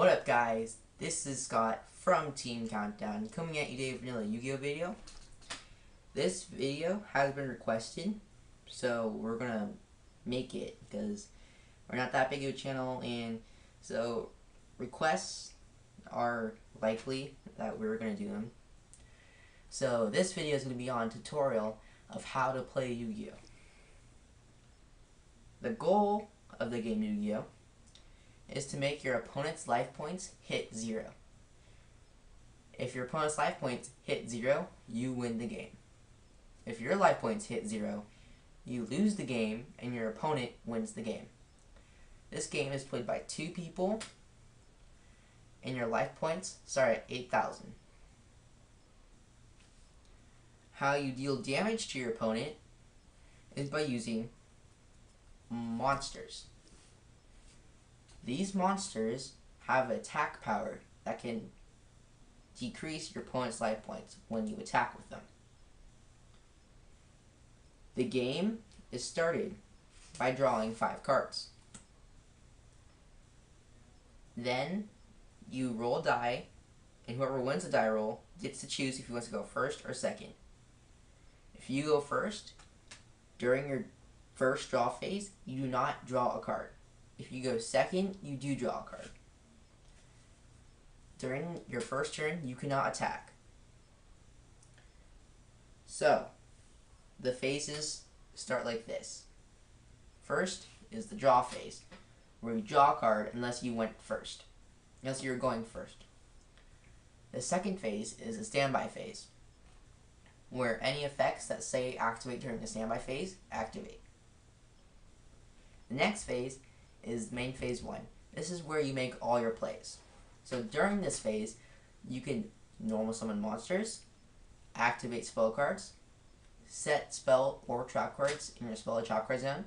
What up, guys? This is Scott from Team Countdown, coming at you today with another Yu-Gi-Oh video. This video has been requested, so we're gonna make it because we're not that big of a channel, and so requests are likely that we're gonna do them. So this video is gonna be on tutorial of how to play Yu-Gi-Oh. The goal of the game Yu-Gi-Oh is to make your opponent's life points hit 0. If your opponent's life points hit 0, you win the game. If your life points hit 0, you lose the game and your opponent wins the game. This game is played by 2 people and your life points start at 8,000. How you deal damage to your opponent is by using monsters. These monsters have attack power that can decrease your opponent's life points when you attack with them. The game is started by drawing 5 cards. Then you roll a die, and whoever wins the die roll gets to choose if he wants to go first or second. If you go first, during your first draw phase, you do not draw a card. If you go second, you do draw a card. During your first turn, you cannot attack. So, the phases start like this. First is the draw phase, where you draw a card unless you went first. Unless you're going first. The second phase is a standby phase, where any effects that say activate during the standby phase, activate. The next phase is main phase 1. This is where you make all your plays. So during this phase, you can normal summon monsters, activate spell cards, set spell or trap cards in your spell or trap card zone,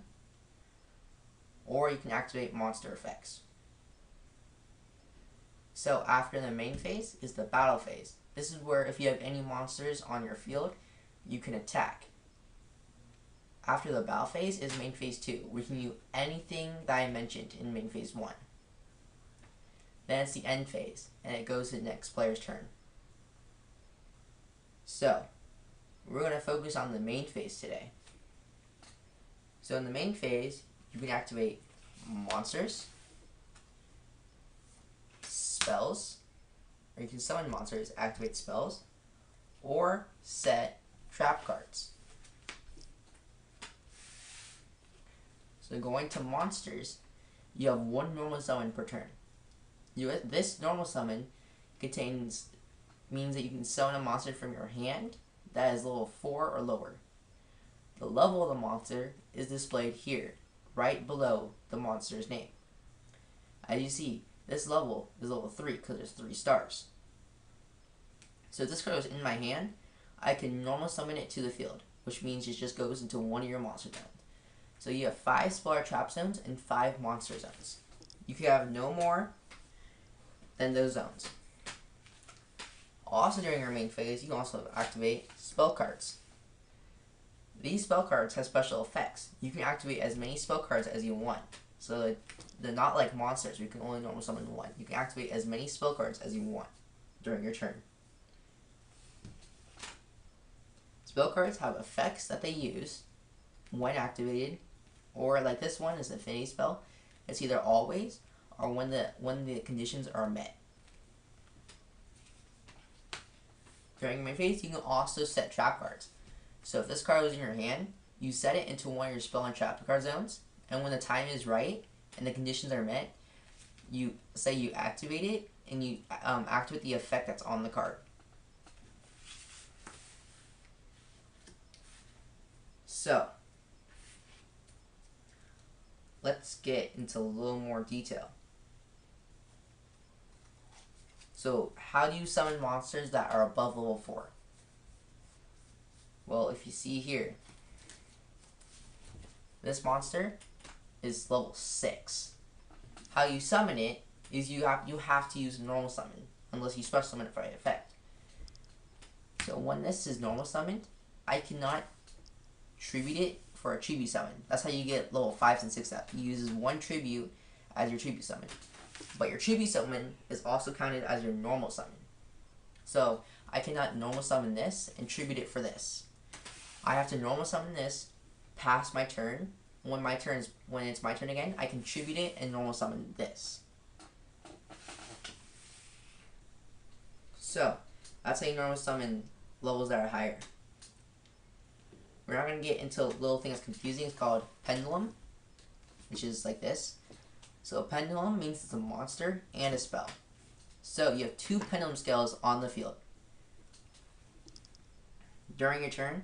or you can activate monster effects. So after the main phase is the battle phase. This is where if you have any monsters on your field, you can attack. After the battle phase is main phase 2, where you can do anything that I mentioned in main phase 1. Then it's the end phase, and it goes to the next player's turn. So, we're going to focus on the main phase today. So in the main phase, you can activate monsters, spells, or you can summon monsters, activate spells, or set trap cards. So going to monsters, you have 1 normal summon per turn. This normal summon means that you can summon a monster from your hand that is level 4 or lower. The level of the monster is displayed here, right below the monster's name. As you see, this level is level 3 because there's 3 stars. So if this card was in my hand, I can normal summon it to the field, which means it just goes into one of your monster zones. So you have 5 spell or trap zones and 5 monster zones. You can have no more than those zones. Also during your main phase, you can also activate spell cards. These spell cards have special effects. You can activate as many spell cards as you want. So they're not like monsters, you can only normal summon 1. You can activate as many spell cards as you want during your turn. Spell cards have effects that they use when activated, or like this one is Infinity Spell. It's either always or when the conditions are met. During main phase, you can also set trap cards. So if this card was in your hand, you set it into one of your spell and trap card zones, and when the time is right and the conditions are met, you say you activate it and you activate the effect that's on the card. So, let's get into a little more detail. So, how do you summon monsters that are above level 4? Well, if you see here, this monster is level 6. How you summon it is you have to use normal summon, unless you special summon it for an effect. So when this is normal summoned, I cannot tribute it for a tribute summon. That's how you get level 5s and 6 up. You use 1 tribute as your tribute summon. But your tribute summon is also counted as your normal summon. So I cannot normal summon this and tribute it for this. I have to normal summon this past my turn. When it's my turn again, I can tribute it and normal summon this. So that's how you normal summon levels that are higher. We're not going to get into a little thing that's confusing. It's called Pendulum, which is like this. So a Pendulum means it's a monster and a spell. So you have 2 Pendulum scales on the field. During your turn,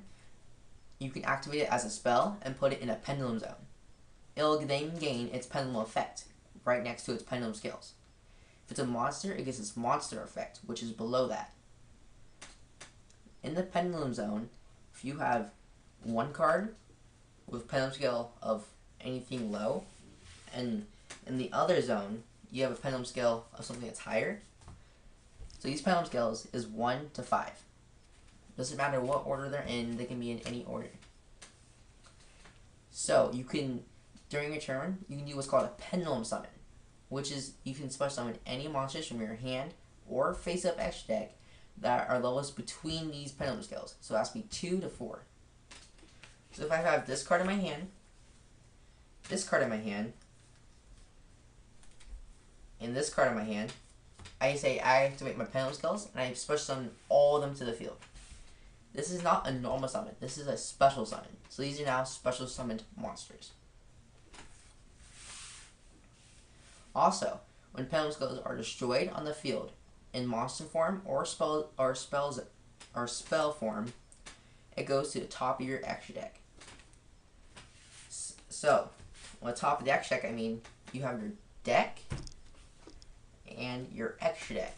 you can activate it as a spell and put it in a Pendulum zone. It'll then gain its Pendulum effect right next to its Pendulum scales. If it's a monster, it gets its monster effect, which is below that. In the Pendulum zone, if you have 1 card with Pendulum scale of anything low, and in the other zone, you have a Pendulum scale of something that's higher. So these Pendulum scales is 1 to 5. Doesn't matter what order they're in, they can be in any order. So you can, during your turn, you can do what's called a Pendulum summon, which is you can special summon any monsters from your hand or face-up extra deck that are levels between these Pendulum scales. So it has to be 2 to 4. So if I have this card in my hand, this card in my hand, and this card in my hand, I say I activate my Pendulum scales and I special summon all of them to the field. This is not a normal summon. This is a special summon. So these are now special summoned monsters. Also, when Pendulum scales are destroyed on the field in monster form or spell form, it goes to the top of your extra deck. So, on the top of the extra deck, I mean you have your deck and your extra deck.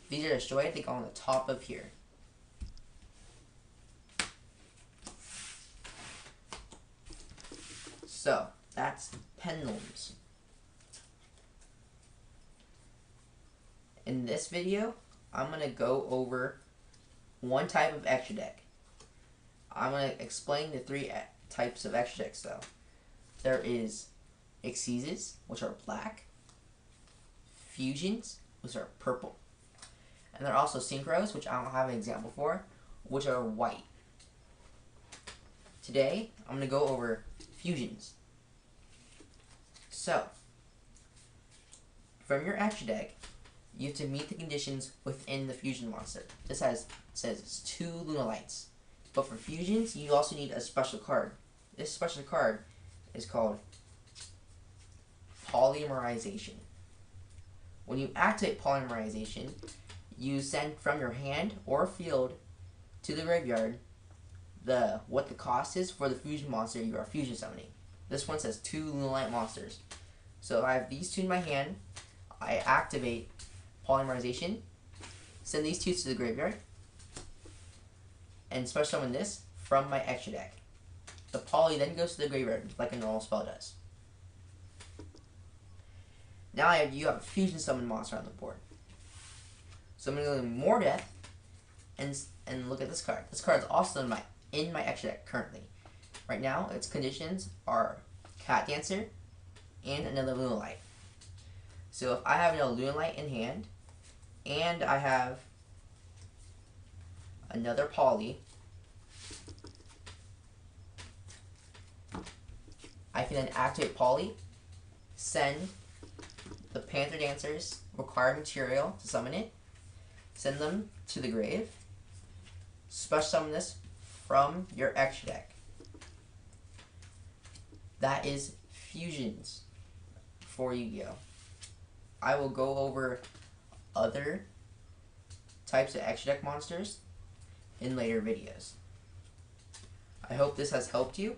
If these are destroyed, they go on the top of here. So, that's Pendulums. In this video, I'm going to go over one type of extra deck. I'm going to explain the 3 types of extra decks though. There is Xyzes, which are black, Fusions, which are purple, and there are also Synchros, which I don't have an example for, which are white. Today, I'm going to go over Fusions. So, from your extra deck, you have to meet the conditions within the fusion monster. This says it's 2 Lunalights. But for fusions, you also need a special card. This special card is called Polymerization. When you activate Polymerization, you send from your hand or field to the graveyard what the cost is for the fusion monster you are fusion summoning. This one says 2 Lunalight monsters. So if I have these 2 in my hand, I activate Polymerization, send these 2 to the graveyard, and special summon this from my extra deck. The poly then goes to the graveyard like a normal spell does. Now you have a fusion summon monster on the board. So I'm going to go to More Death and look at this card. This card is also in my extra deck currently. Right now, its conditions are Cat Dancer and another Lunalight. So if I have another Lunalight in hand, and I have another poly, I can then activate poly, send the Panther Dancer's required material to summon it, send them to the grave, special summon this from your extra deck. That is fusions for Yu-Gi-Oh! I will go over other types of extra deck monsters in later videos. I hope this has helped you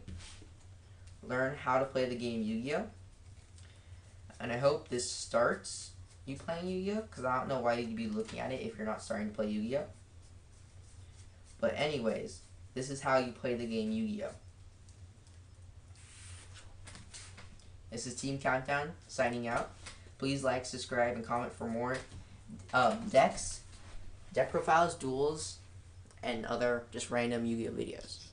learn how to play the game Yu-Gi-Oh! And I hope this starts you playing Yu-Gi-Oh! Because I don't know why you'd be looking at it if you're not starting to play Yu-Gi-Oh! But anyways, this is how you play the game Yu-Gi-Oh! This is Team Countdown signing out. Please like, subscribe, and comment for more decks, deck profiles, duels, and other just random Yu-Gi-Oh! videos.